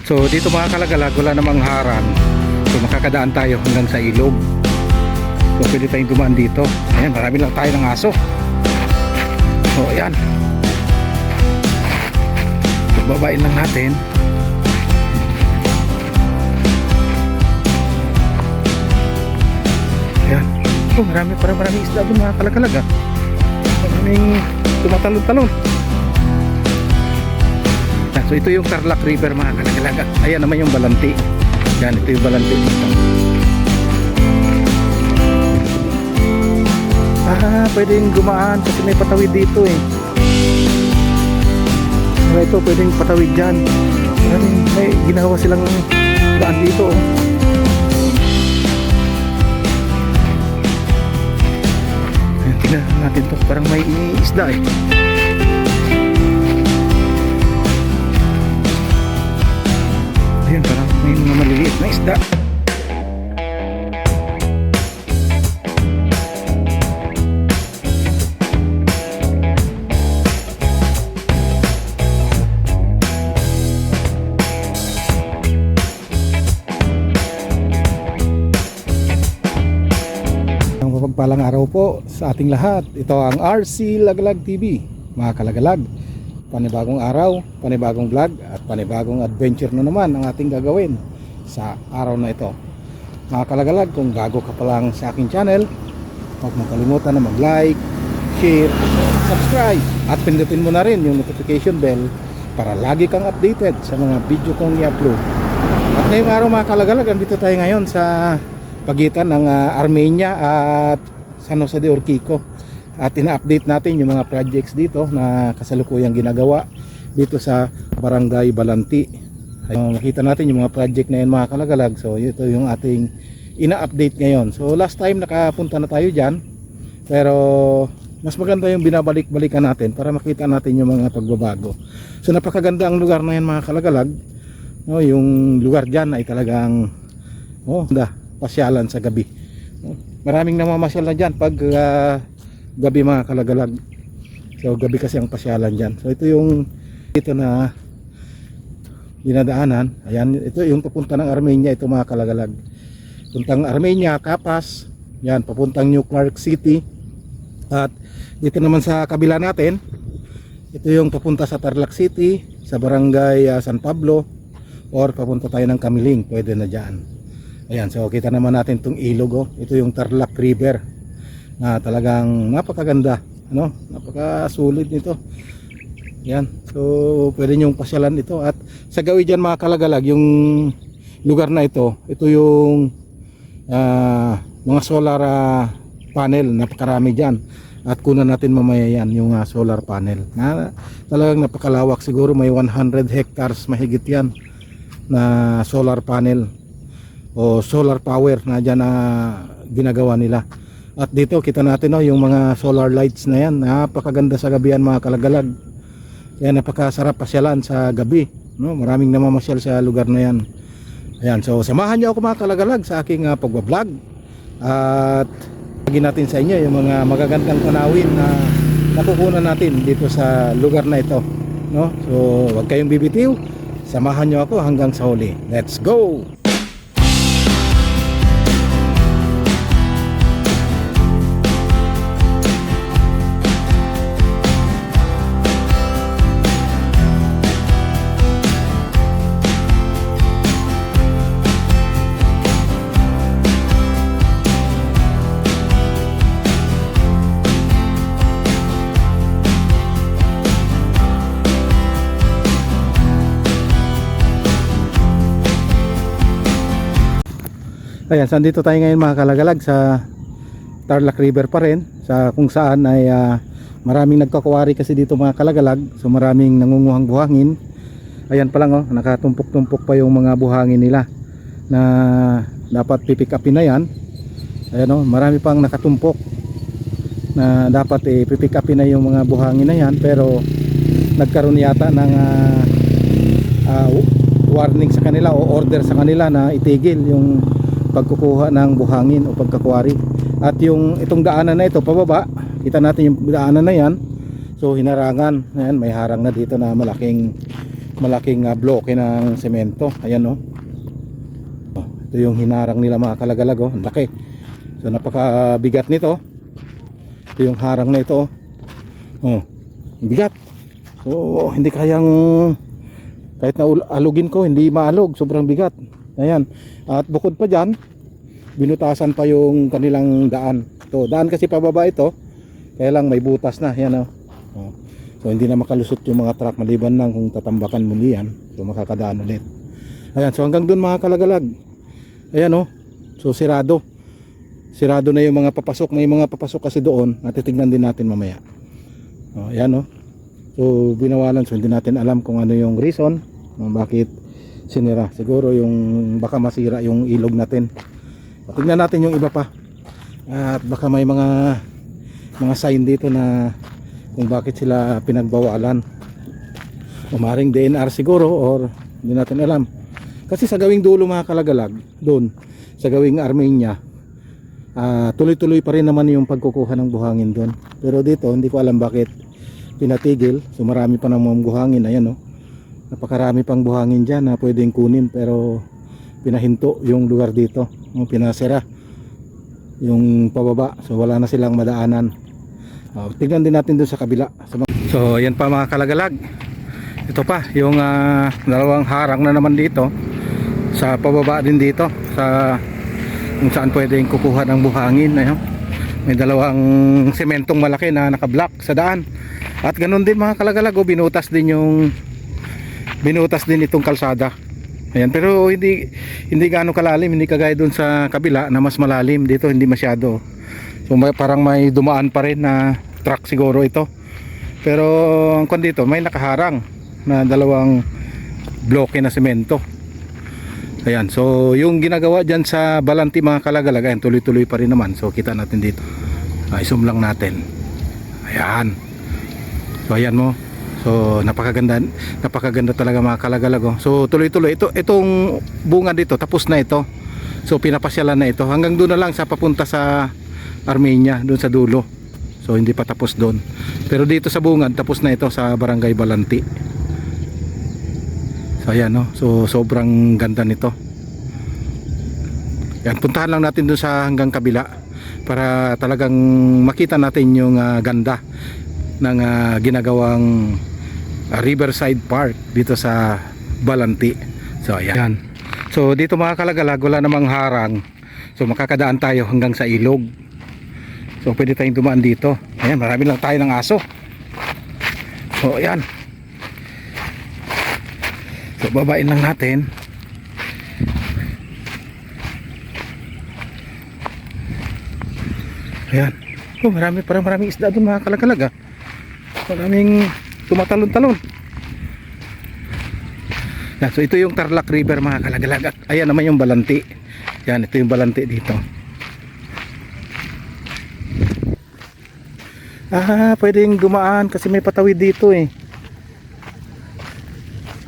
So dito mga kalagalag, wala namang harang. So makakadaan tayo hanggang sa ilog. So pwede tayong dumaan dito. Ayan, marami lang tayo ng aso. So ayan, so, babain lang natin. Ayan. Oh, marami isda doon mga kalagalag, ah. Maraming tumatalon-talon. So ito yung Tarlac River mga kalagalag. Ayan naman yung Balanti. Yan, ito yung Balanti dito. Pwedeng gumaan kasi may patawid dito eh. Ito pwedeng patawid dyan. May ginawa silang daan dito oh. Ayan, tingnan natin to. Parang may isda eh. Ayan, parang may mga maliliit na isda. Ang mapagpalang araw po sa ating lahat. Ito ang RC Laglag TV, mga kalagalag. Panibagong araw, panibagong vlog at panibagong adventure na naman ang ating gagawin sa araw na ito. Mga kalagalag, kung gago ka pa lang sa aking channel, huwag mong kalimutan na mag-like, share, subscribe at pindutin mo na rin yung notification bell para lagi kang updated sa mga video kong i-upload. At ngayong araw mga kalagalag, andito tayo ngayon sa pagitan ng Armenia at San Jose de Urquico. At ina-update natin yung mga projects dito na kasalukuyang ginagawa dito sa Barangay Balanti. Makita natin yung mga project na yun mga kalagalag. So ito yung ating ina-update ngayon. So last time nakapunta na tayo dyan, pero mas maganda yung binabalik-balikan natin para makita natin yung mga pagbabago. So napakaganda ang lugar na yan mga kalagalag. No, yung lugar dyan ay talagang pasyalan sa gabi. Maraming namamasyal na dyan pag gabi mga kalagalag. So gabi kasi ang pasyalan dyan. So ito yung dito na dinadaanan. Ayan, ito yung papunta ng Armenia, ito mga kalagalag. Puntang Armenia, Capas. Yan, papuntang New Clark City. At dito naman sa kabila natin, ito yung papunta sa Tarlac City, sa Barangay San Pablo, or papunta tayo ng Kamiling, pwede na dyan. Ayan, so kita naman natin itong ilog, oh. Ito yung Tarlac River na talagang napakaganda, ano? Napakasulit nito. Yan, so pwede nyong pasyalan ito. At sa gawin dyan mga kalagalag, yung lugar na ito yung mga solar panel, napakarami dyan. At kunan natin mamaya yan yung solar panel na talagang napakalawak, siguro may 100 hectares mahigit yan na solar panel o solar power na dyan na ginagawa nila. At dito kita natin yung mga solar lights na yan, napakaganda sa gabi yan mga kalagalag. Kaya napakasarap pasyalan sa gabi, no? Maraming namamasyal sa lugar na yan. Ayan, so samahan niyo ako mga kalagalag sa aking pagbablog. At lagi natin sa inyo yung mga magagandang tanawin na nakukunan natin dito sa lugar na ito, no? So huwag kayong bibitiw, samahan niyo ako hanggang sa huli. Let's go! Ayan, sandito tayo ngayon mga kalagalag sa Tarlac River pa rin, sa kung saan ay maraming nagkakuwari kasi dito mga kalagalag. So maraming nangunguhang buhangin. Ayan pa lang, nakatumpok-tumpok pa yung mga buhangin nila na dapat pipick upin na yan. Ayan, marami pang nakatumpok na dapat pipick upin na yung mga buhangin na yan, pero nagkaroon yata ng warning sa kanila o order sa kanila na itigil yung pagkukuha ng buhangin o pagkakwari. At yung itong daanan na ito pababa, kita natin yung daanan na yan, so hinarangan. Ayan, may harang na dito na malaking malaking bloke ng semento. Ayan oh. Ito yung hinarang nila mga kalagalag oh. Ang laki. So napakabigat nito. Ito yung harang na ito oh. Bigat. So hindi kayang, kahit na alugin ko hindi maalog, sobrang bigat. Ayan. At bukod pa dyan, binutasan pa yung kanilang daan. So daan kasi pababa ito, kaya lang may butas na. Ayan oh. So hindi na makalusot yung mga truck, maliban lang kung tatambakan muli yan. So makakadaan ulit. Ayan, so hanggang dun mga kalagalag. Ayan oh. So sirado na yung mga papasok. May mga papasok kasi doon, natitignan din natin mamaya. Ayan oh. So binawalan, so hindi natin alam kung ano yung reason bakit sinira. Siguro yung baka masira yung ilog natin. Tingnan natin yung iba pa. At baka may mga sign dito na kung bakit sila pinagbawalan. Umaring DNR siguro, or hindi natin alam. Kasi sa gawing dulo mga kalagalag, doon sa gawing Armenia, tuloy-tuloy pa rin naman yung pagkukuha ng buhangin doon. Pero dito hindi ko alam bakit pinatigil. So marami pa namang buhangin. Ayan oh. Napakarami pang buhangin dyan na pwedeng kunin, pero pinahinto yung lugar dito, pinasira yung pababa. So wala na silang madaanan. Tignan din natin doon sa kabila. So yan pa mga kalagalag. Ito pa yung dalawang harang na naman dito sa pababa din dito sa kung saan pwedeng kukuha ng buhangin. Ayun. May dalawang sementong malaki na nakablock sa daan. At ganun din mga kalagalag, binutas din itong kalsada. Ayan, pero hindi gaano kalalim, hindi kagaya doon sa kabila na mas malalim. Dito hindi masyado. So parang may dumaan pa rin na truck siguro ito. Pero ang kon dito may nakaharang na dalawang bloke na semento. Ayan, so yung ginagawa dyan sa Balanti mga kalagalag, ayan, tuloy-tuloy pa rin naman. So kita natin dito. Zoom lang natin. Ayan. So ayan mo. So napakaganda talaga mga kalagalag oh. So tuloy-tuloy itong bunga dito, tapos na ito. So pinapasyalan na ito hanggang doon na lang sa papunta sa Armenia, doon sa dulo. So hindi pa tapos doon. Pero dito sa bungad tapos na ito sa Barangay Balanti. So ayan no. So sobrang ganda nito. Yan, puntahan lang natin doon sa hanggang kabila para talagang makita natin yung ganda ng ginagawang Riverside Park dito sa Balanti. So ayan. So dito mga kalagalag, wala namang harang. So makakadaan tayo hanggang sa ilog. So pwede tayong dumaan dito. Ayan, marami lang tayo ng aso. So ayan. So babain lang natin. Ayan. Oh, maraming isda doon mga kalagalag. Maraming tumatalon-talon. Yan, so ito yung Tarlac River mga kalagalag. Ayan naman yung Balanti. Yan, ito yung Balanti dito. Pwedeng dumaan kasi may patawid dito eh.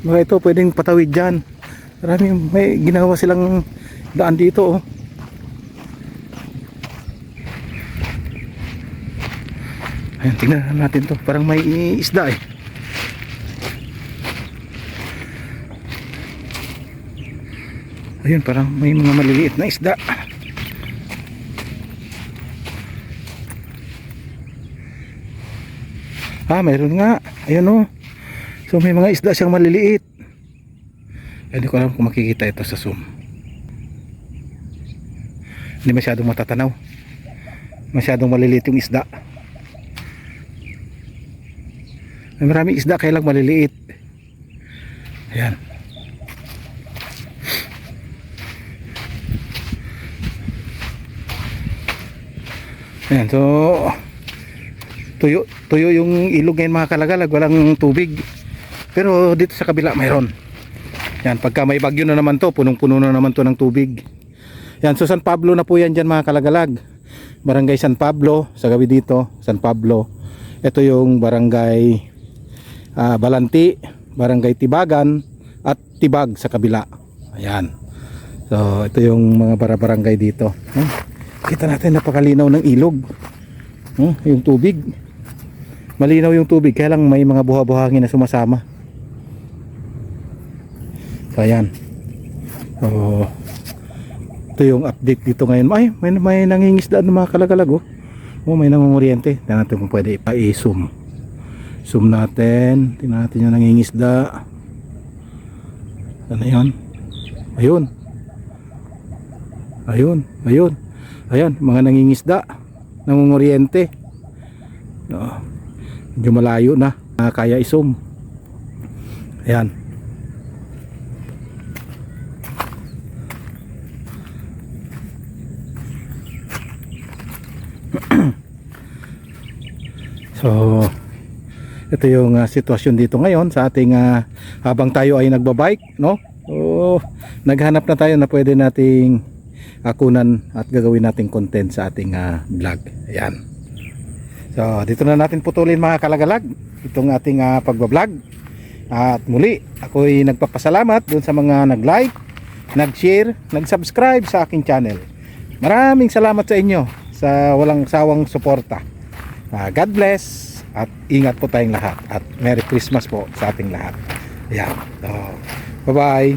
Mga ito pwedeng patawid dyan. May ginawa silang daan dito oh. Ayan, tingnan natin to. Parang may isda eh. Ayun, parang may mga maliliit na isda. Mayroon nga. Ayun oh. So may mga isda siyang maliliit. Hindi ko alam kung makikita ito sa zoom. Hindi masyadong matatanaw. Masyadong maliliit yung isda. May maraming isda kaya lang maliliit. Ayan. Ayan, so tuyo yung ilog ngayon mga kalagalag, walang tubig. Pero dito sa kabila mayroon. Yan, pagka may bagyo na naman to, punong-puno na naman to ng tubig. Yan, so San Pablo na po yan dyan mga kalagalag. Barangay San Pablo, sa gabi dito, San Pablo. Ito yung barangay Balanti, barangay Tibagan, at Tibag sa kabila. Ayan. So ito yung mga barangay dito. Kita natin napakalinaw ng ilog. Yung tubig. Malinaw yung tubig, kaya lang may mga buha-buhangin na sumasama. So ayan. So ito yung update dito ngayon. Ay, may nangingisda ng mga kalagalag oh. Oh, may nangunguryente. Tingnan natin kung pwede ipa-zoom. Zoom natin. Tingnan natin yung nangingisda. Ano yun? Ayun. Ayun, ayun. Ayan, mga nangingisda. Nangunguryente. Medyo malayo na. Kaya i-zoom. Ayan. So ito yung sitwasyon dito ngayon sa ating habang tayo ay nagbabike, no? So naghanap na tayo na pwede nating kunan at gagawin nating content sa ating vlog. Ayan. So dito na natin putulin mga kalagalag itong ating pagbablog. At muli ako'y nagpapasalamat dun sa mga nag-like, nag-share, nag-subscribe sa aking channel. Maraming salamat sa inyo sa walang sawang suporta. God bless at ingat po tayong lahat at Merry Christmas po sa ating lahat. Ayan. So, bye bye.